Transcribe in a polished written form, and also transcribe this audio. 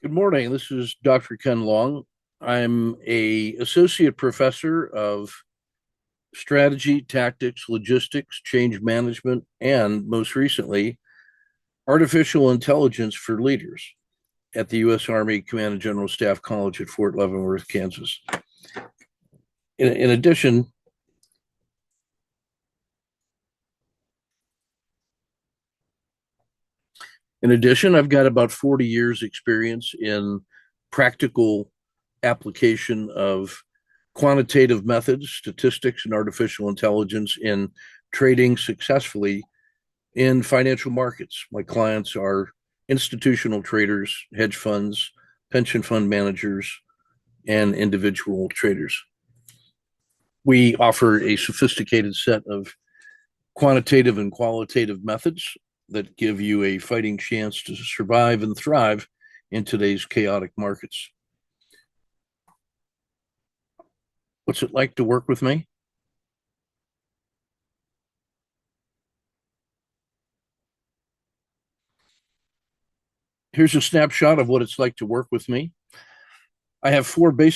Good morning. This is Dr. Ken Long. I'm a associate professor of strategy, tactics, logistics, change management, and most recently, artificial intelligence for leaders at the U.S. Army Command and General Staff College at Fort Leavenworth, Kansas. In addition, I've got about 40 years experience in practical application of quantitative methods, statistics, and artificial intelligence in trading successfully in financial markets. My clients are institutional traders, hedge funds, pension fund managers, and individual traders. We offer a sophisticated set of quantitative and qualitative methods that give you a fighting chance to survive and thrive in today's chaotic markets. What's it like to work with me? Here's a snapshot of what it's like to work with me. I have four basic